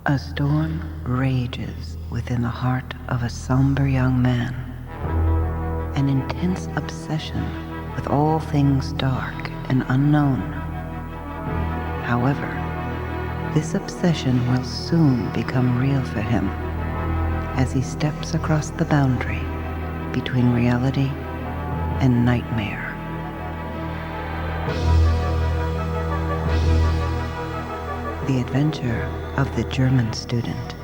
A storm rages within the heart of a somber young man. An intense obsession with all things dark and unknown. However, this obsession will soon become real for him as he steps across the boundary between reality and nightmare. The Adventure of the German Student.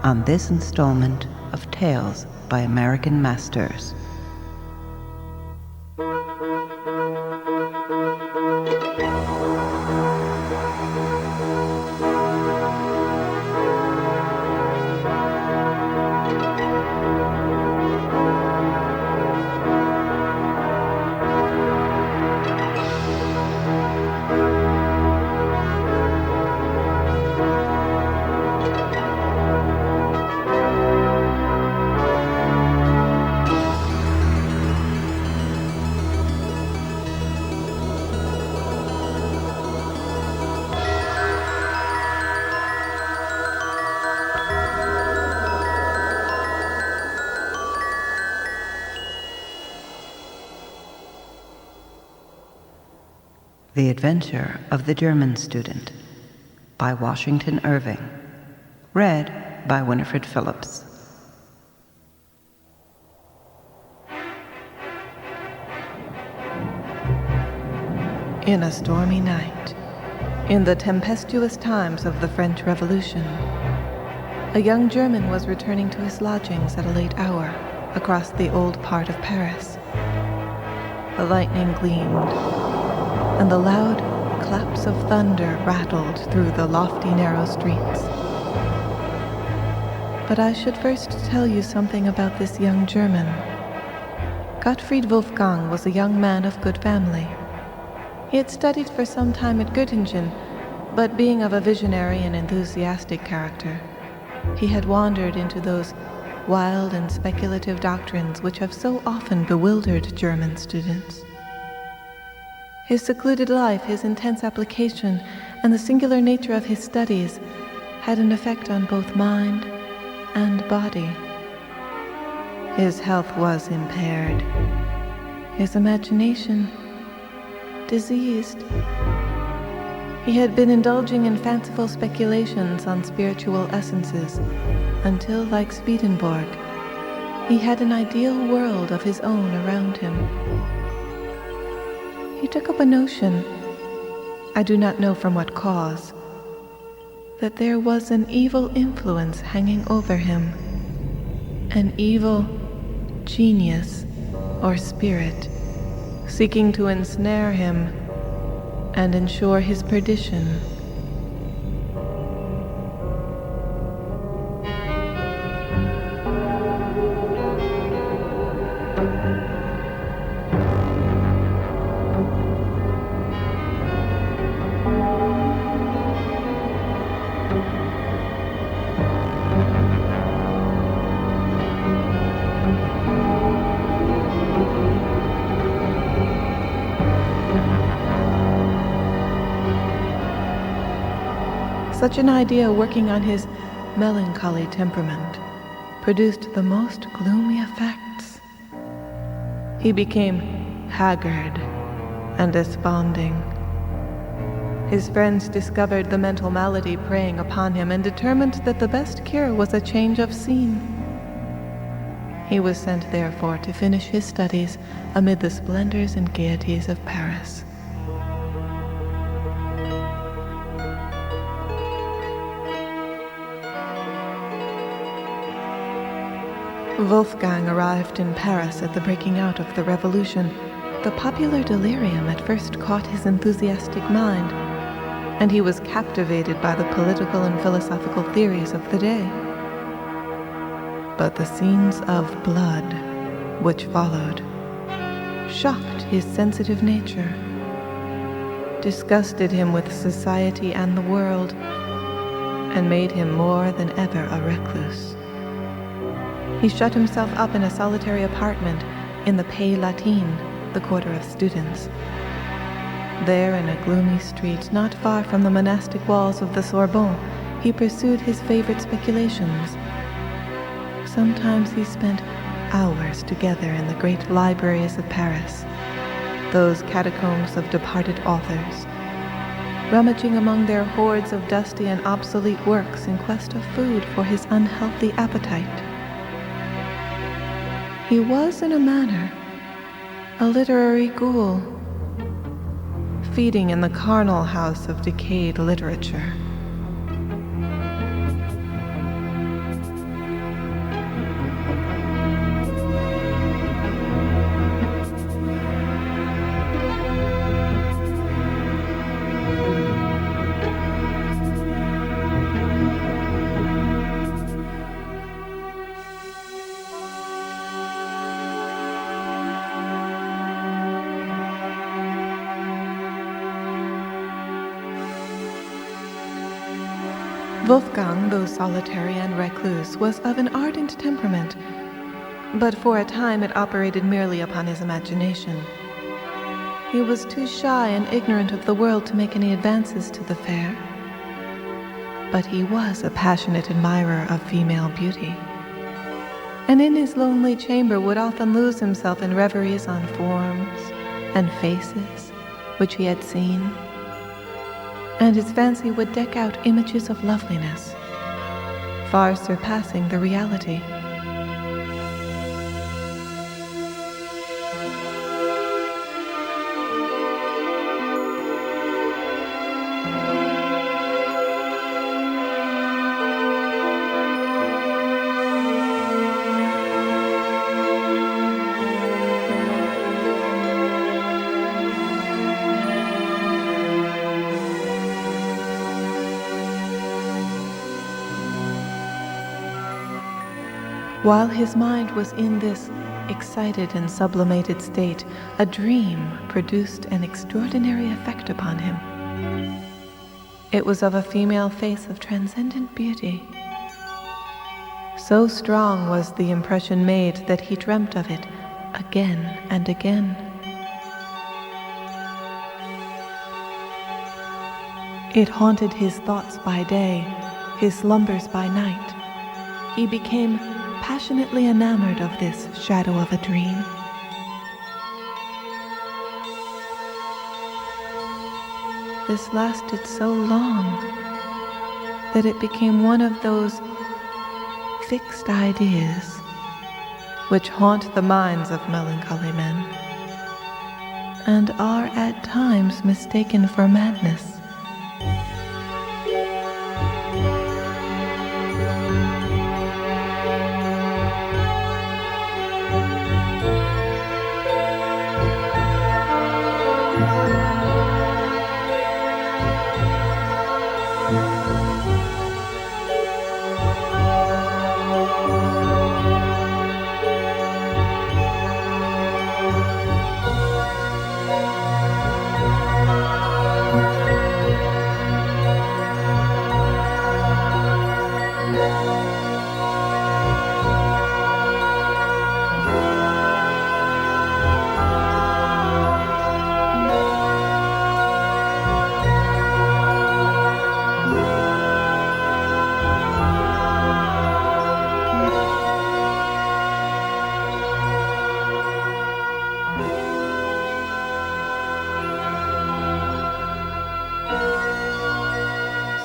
On this installment of Tales by American Masters. The Adventure of the German Student by Washington Irving. Read by Winifred Phillips. In a stormy night, in the tempestuous times of the French Revolution, a young German was returning to his lodgings at a late hour across the old part of Paris. The lightning gleamed, and the loud claps of thunder rattled through the lofty, narrow streets. But I should first tell you something about this young German. Gottfried Wolfgang was a young man of good family. He had studied for some time at Göttingen, but being of a visionary and enthusiastic character, he had wandered into those wild and speculative doctrines which have so often bewildered German students. His secluded life, his intense application, and the singular nature of his studies had an effect on both mind and body. His health was impaired, his imagination diseased. He had been indulging in fanciful speculations on spiritual essences until, like Swedenborg, he had an ideal world of his own around him. He took up a notion, I do not know from what cause, that there was an evil influence hanging over him, an evil genius or spirit seeking to ensnare him and ensure his perdition. Such an idea, working on his melancholy temperament, produced the most gloomy effects. He became haggard and desponding. His friends discovered the mental malady preying upon him and determined that the best cure was a change of scene. He was sent, therefore, to finish his studies amid the splendors and gaieties of Paris. Wolfgang arrived in Paris at the breaking out of the Revolution. The popular delirium at first caught his enthusiastic mind, and he was captivated by the political and philosophical theories of the day. But the scenes of blood which followed shocked his sensitive nature, disgusted him with society and the world, and made him more than ever a recluse. He shut himself up in a solitary apartment in the Pays Latin, the quarter of students. There, in a gloomy street not far from the monastic walls of the Sorbonne, he pursued his favorite speculations. Sometimes he spent hours together in the great libraries of Paris, those catacombs of departed authors, rummaging among their hordes of dusty and obsolete works in quest of food for his unhealthy appetite. He was, in a manner, a literary ghoul, feeding in the carnal house of decayed literature. Wolfgang, though solitary and recluse, was of an ardent temperament, but for a time it operated merely upon his imagination. He was too shy and ignorant of the world to make any advances to the fair, but he was a passionate admirer of female beauty, and in his lonely chamber would often lose himself in reveries on forms and faces which he had seen, and his fancy would deck out images of loveliness, far surpassing the reality. While his mind was in this excited and sublimated state, a dream produced an extraordinary effect upon him. It was of a female face of transcendent beauty. So strong was the impression made that he dreamt of it again and again. It haunted his thoughts by day, his slumbers by night. He became passionately enamored of this shadow of a dream. This lasted so long that it became one of those fixed ideas which haunt the minds of melancholy men and are at times mistaken for madness.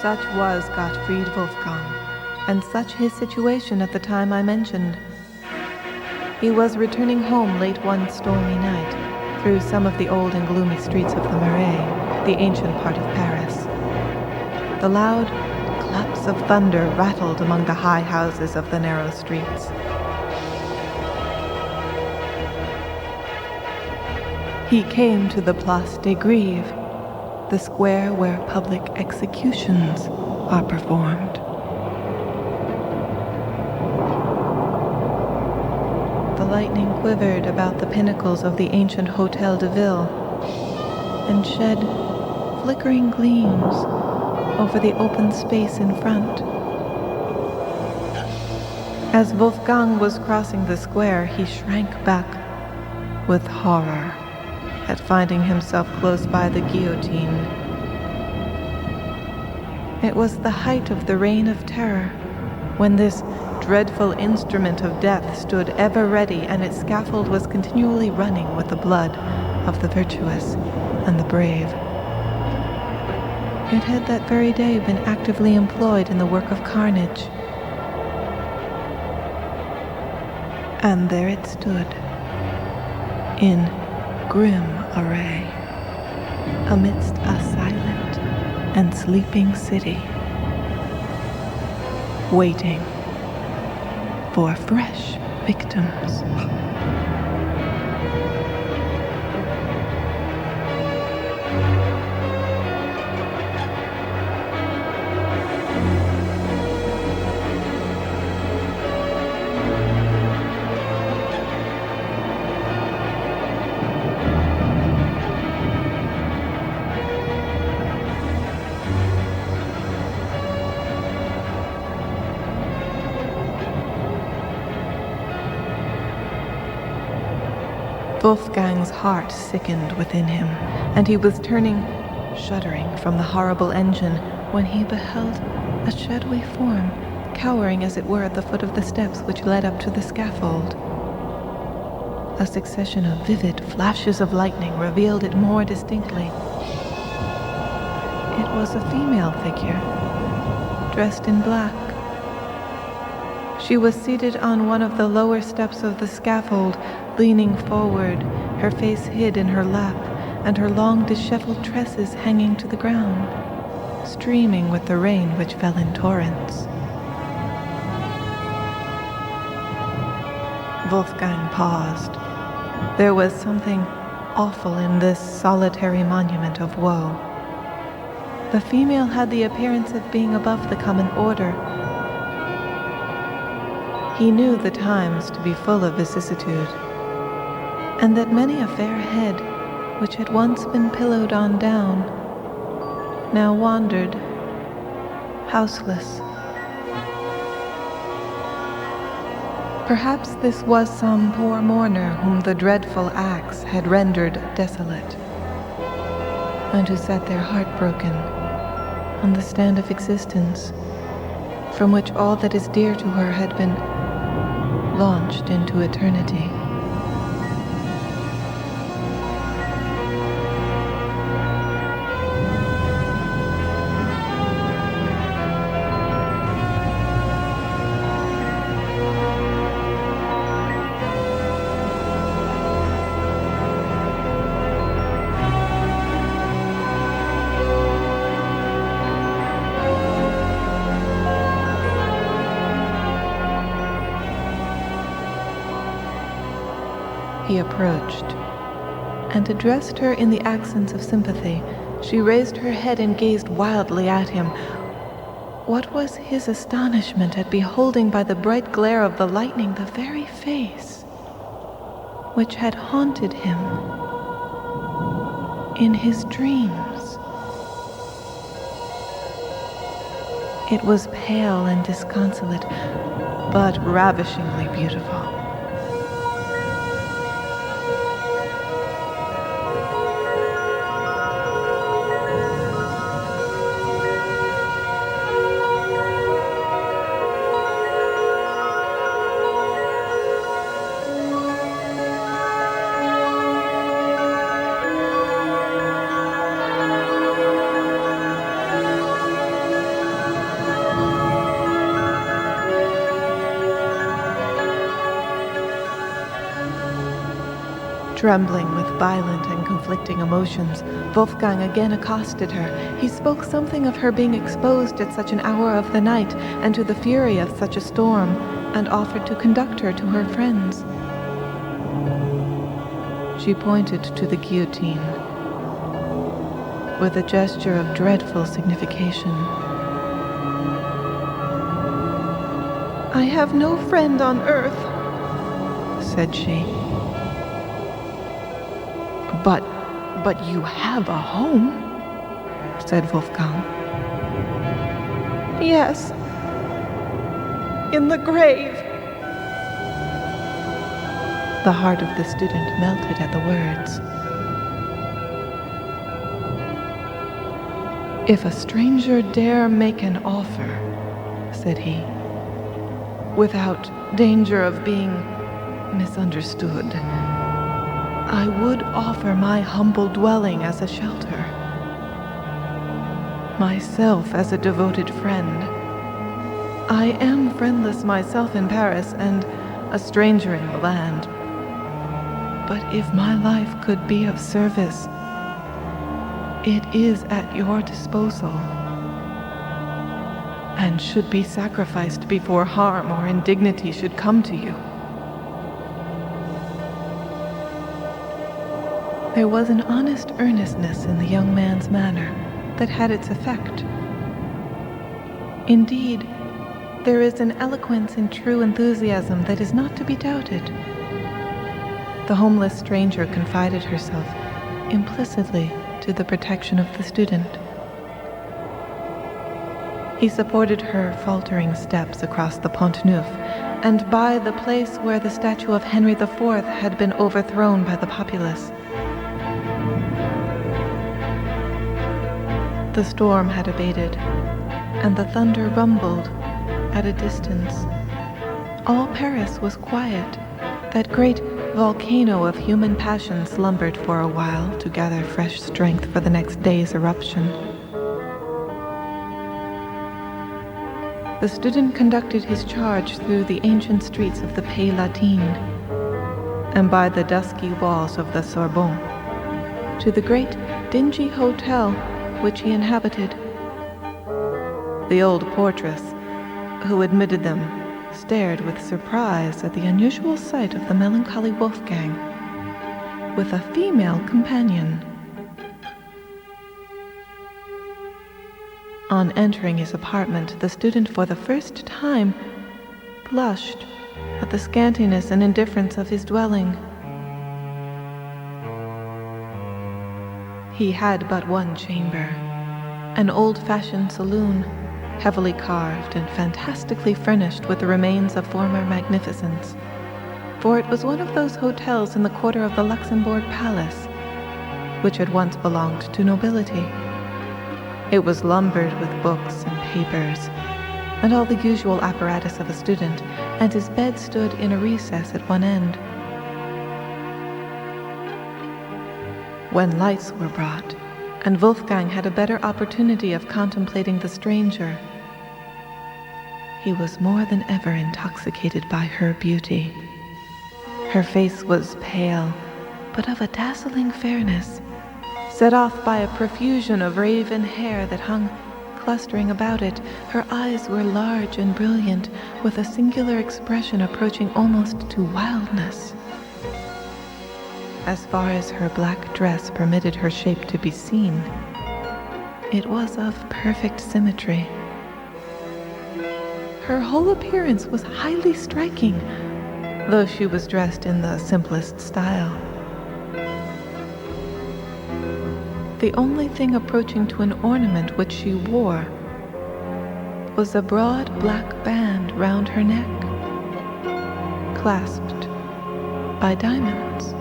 Such was Gottfried Wolfgang, and such his situation at the time I mentioned. He was returning home late one stormy night, through some of the old and gloomy streets of the Marais, the ancient part of Paris. The loud claps of thunder rattled among the high houses of the narrow streets. He came to the Place des Grèves, the square where public executions are performed. The lightning quivered about the pinnacles of the ancient Hôtel de Ville and shed flickering gleams over the open space in front. As Wolfgang was crossing the square, he shrank back with horror at finding himself close by the guillotine. It was the height of the reign of terror, when this dreadful instrument of death stood ever ready, and its scaffold was continually running with the blood of the virtuous and the brave. It had that very day been actively employed in the work of carnage. And there it stood, in grim array, amidst a silent and sleeping city, waiting for fresh victims. Wolfgang's heart sickened within him, and he was turning, shuddering from the horrible engine, when he beheld a shadowy form, cowering as it were at the foot of the steps which led up to the scaffold. A succession of vivid flashes of lightning revealed it more distinctly. It was a female figure, dressed in black. She was seated on one of the lower steps of the scaffold, leaning forward, her face hid in her lap, and her long disheveled tresses hanging to the ground, streaming with the rain which fell in torrents. Wolfgang paused. There was something awful in this solitary monument of woe. The female had the appearance of being above the common order. He knew the times to be full of vicissitude, and that many a fair head, which had once been pillowed on down, now wandered, houseless. Perhaps this was some poor mourner whom the dreadful axe had rendered desolate, and who sat there heartbroken on the stand of existence, from which all that is dear to her had been launched into eternity. He approached and addressed her in the accents of sympathy. She raised her head and gazed wildly at him. What was his astonishment at beholding by the bright glare of the lightning the very face which had haunted him in his dreams. It was pale and disconsolate, but ravishingly beautiful. Trembling with violent and conflicting emotions, Wolfgang again accosted her. He spoke something of her being exposed at such an hour of the night and to the fury of such a storm, and offered to conduct her to her friends. She pointed to the guillotine with a gesture of dreadful signification. "I have no friend on earth," said she. But you have a home," said Wolfgang. "Yes, in the grave." The heart of the student melted at the words. "If a stranger dare make an offer," said he, "without danger of being misunderstood, I would offer my humble dwelling as a shelter, myself as a devoted friend. I am friendless myself in Paris and a stranger in the land, but if my life could be of service, it is at your disposal, and should be sacrificed before harm or indignity should come to you." There was an honest earnestness in the young man's manner that had its effect. Indeed, there is an eloquence in true enthusiasm that is not to be doubted. The homeless stranger confided herself implicitly to the protection of the student. He supported her faltering steps across the Pont Neuf and by the place where the statue of Henry IV had been overthrown by the populace. The storm had abated, and the thunder rumbled at a distance. All Paris was quiet. That great volcano of human passion slumbered for a while to gather fresh strength for the next day's eruption. The student conducted his charge through the ancient streets of the Pays Latin and by the dusky walls of the Sorbonne to the great dingy hotel which he inhabited. The old portress, who admitted them, stared with surprise at the unusual sight of the melancholy Wolfgang, with a female companion. On entering his apartment, the student for the first time blushed at the scantiness and indifference of his dwelling. He had but one chamber, an old-fashioned saloon, heavily carved and fantastically furnished with the remains of former magnificence, for it was one of those hotels in the quarter of the Luxembourg Palace, which had once belonged to nobility. It was lumbered with books and papers, and all the usual apparatus of a student, and his bed stood in a recess at one end. When lights were brought, and Wolfgang had a better opportunity of contemplating the stranger, he was more than ever intoxicated by her beauty. Her face was pale, but of a dazzling fairness, set off by a profusion of raven hair that hung clustering about it. Her eyes were large and brilliant, with a singular expression approaching almost to wildness. As far as her black dress permitted her shape to be seen, it was of perfect symmetry. Her whole appearance was highly striking, though she was dressed in the simplest style. The only thing approaching to an ornament which she wore was a broad black band round her neck, clasped by diamonds.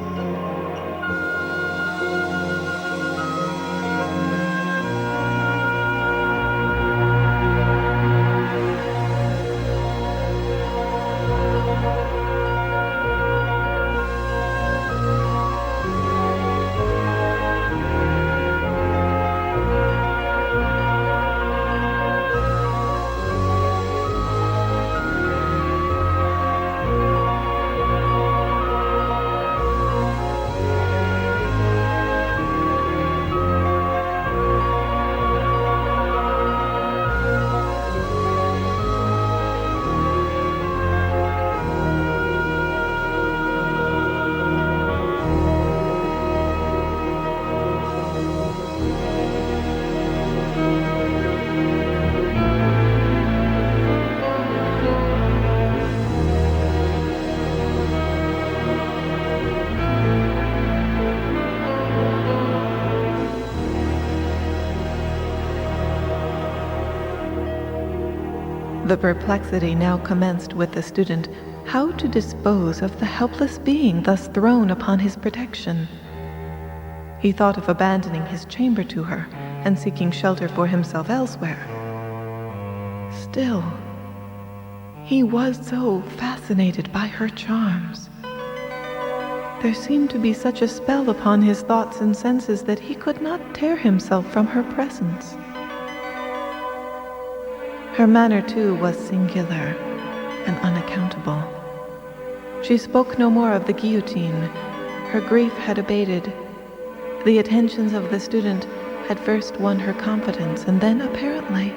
The perplexity now commenced with the student how to dispose of the helpless being thus thrown upon his protection. He thought of abandoning his chamber to her and seeking shelter for himself elsewhere. Still, he was so fascinated by her charms. There seemed to be such a spell upon his thoughts and senses that he could not tear himself from her presence. Her manner, too, was singular and unaccountable. She spoke no more of the guillotine. Her grief had abated. The attentions of the student had first won her confidence, and then, apparently,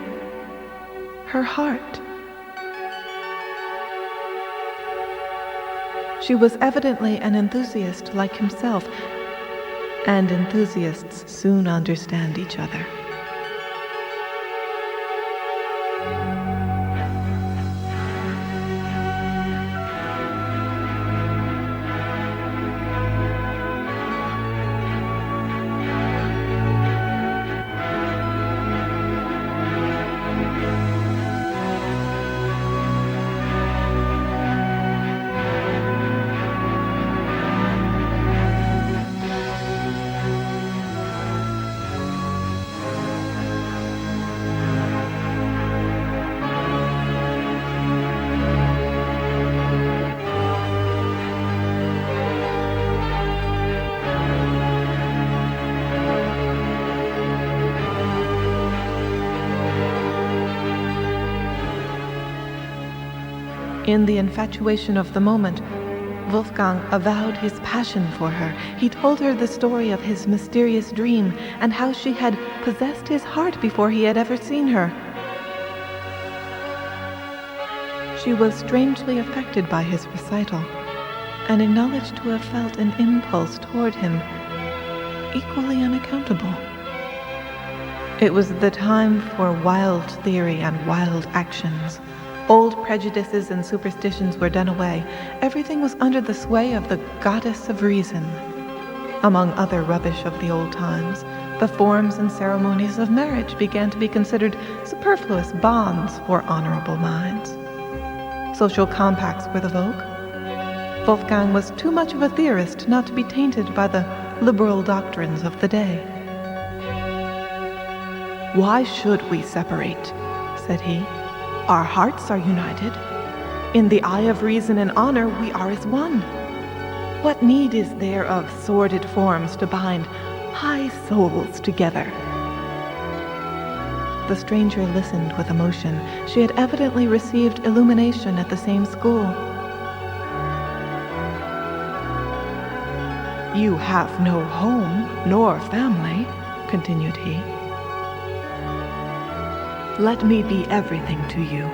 her heart. She was evidently an enthusiast like himself, and enthusiasts soon understand each other. In the infatuation of the moment, Wolfgang avowed his passion for her. He told her the story of his mysterious dream and how she had possessed his heart before he had ever seen her. She was strangely affected by his recital and acknowledged to have felt an impulse toward him, equally unaccountable. It was the time for wild theory and wild actions. Old prejudices and superstitions were done away. Everything was under the sway of the goddess of reason. Among other rubbish of the old times, the forms and ceremonies of marriage began to be considered superfluous bonds for honorable minds. Social compacts were the vogue. Wolfgang was too much of a theorist not to be tainted by the liberal doctrines of the day. "Why should we separate?" said he. "Our hearts are united. In the eye of reason and honor, we are as one. What need is there of sordid forms to bind high souls together?" The stranger listened with emotion. She had evidently received illumination at the same school. "You have no home nor family," continued he. "Let me be everything to you.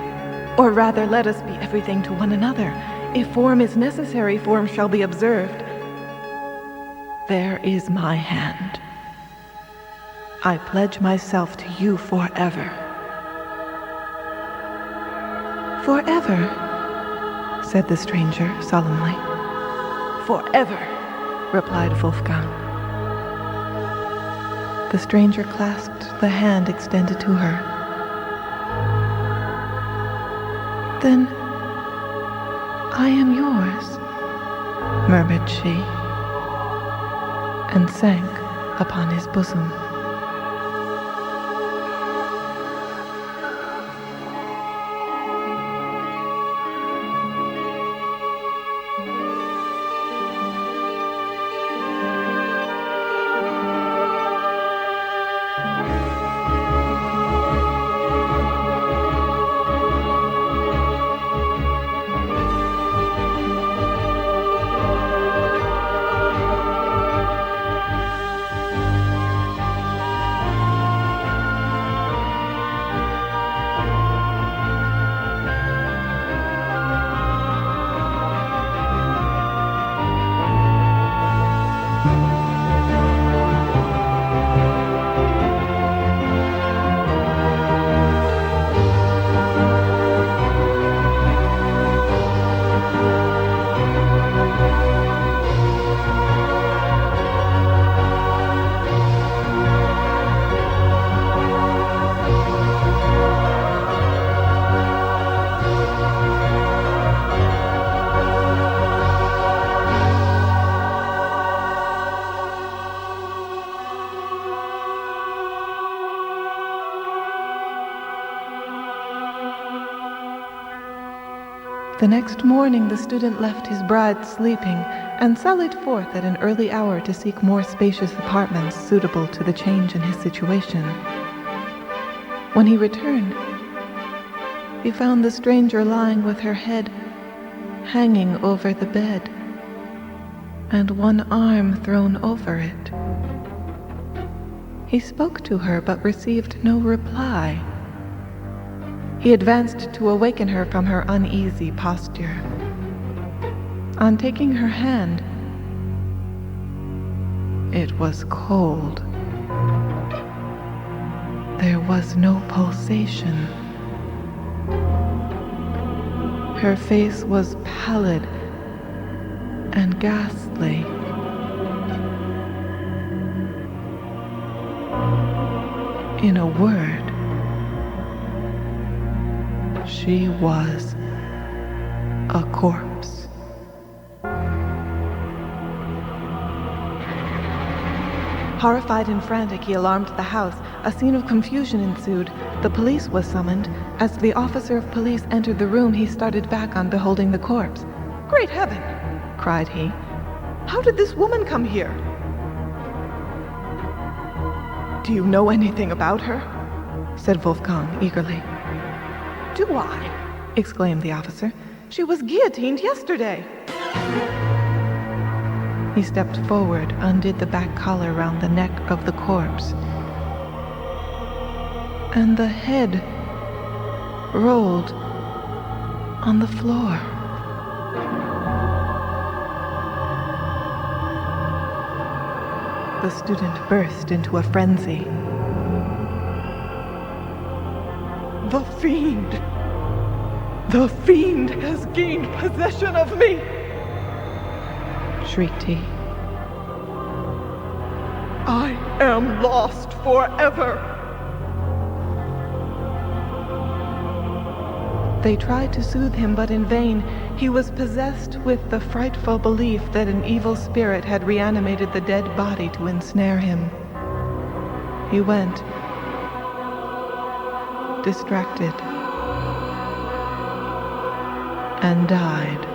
Or rather, let us be everything to one another. If form is necessary, form shall be observed. There is my hand. I pledge myself to you forever." "Forever?" said the stranger solemnly. "Forever," replied Wolfgang. The stranger clasped the hand extended to her. "Then I am yours," murmured she, and sank upon his bosom. The next morning, the student left his bride sleeping and sallied forth at an early hour to seek more spacious apartments suitable to the change in his situation. When he returned, he found the stranger lying with her head hanging over the bed and one arm thrown over it. He spoke to her but received no reply. He advanced to awaken her from her uneasy posture. On taking her hand, it was cold. There was no pulsation. Her face was pallid and ghastly. In a word, she was a corpse. Horrified and frantic, he alarmed the house. A scene of confusion ensued. The police was summoned. As the officer of police entered the room, he started back on beholding the corpse. "Great heaven!" cried he. "How did this woman come here?" "Do you know anything about her?" said Wolfgang eagerly. "Do I?" exclaimed the officer. "She was guillotined yesterday." He stepped forward, undid the back collar round the neck of the corpse, and the head rolled on the floor. The student burst into a frenzy. "The fiend! The fiend has gained possession of me!" shrieked he. "I am lost forever!" They tried to soothe him, but in vain. He was possessed with the frightful belief that an evil spirit had reanimated the dead body to ensnare him. He went, distracted, and died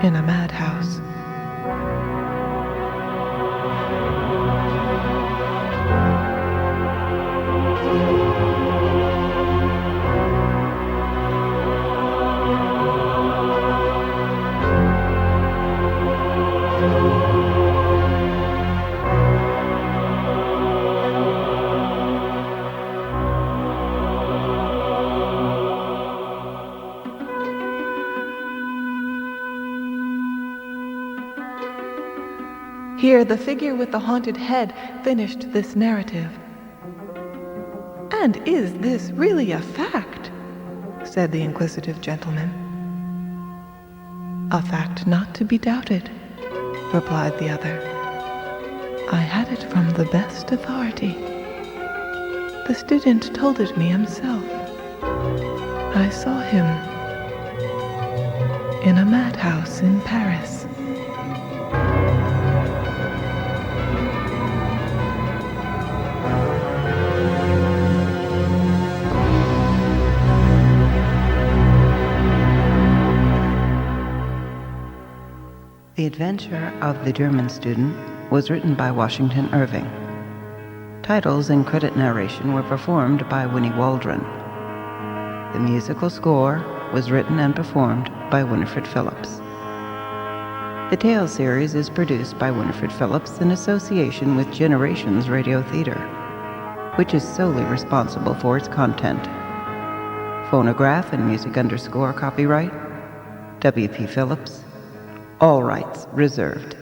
in a madhouse. Here, the figure with the haunted head finished this narrative. "And is this really a fact?" said the inquisitive gentleman. "A fact not to be doubted," replied the other. "I had it from the best authority. The student told it me himself. I saw him in a madhouse in Paris." The Adventure of the German Student was written by Washington Irving. Titles and credit narration were performed by Winnie Waldron. The musical score was written and performed by Winifred Phillips. The Tales series is produced by Winifred Phillips in association with Generations Radio Theater, which is solely responsible for its content. Phonograph and music _ copyright W.P. Phillips. All rights reserved.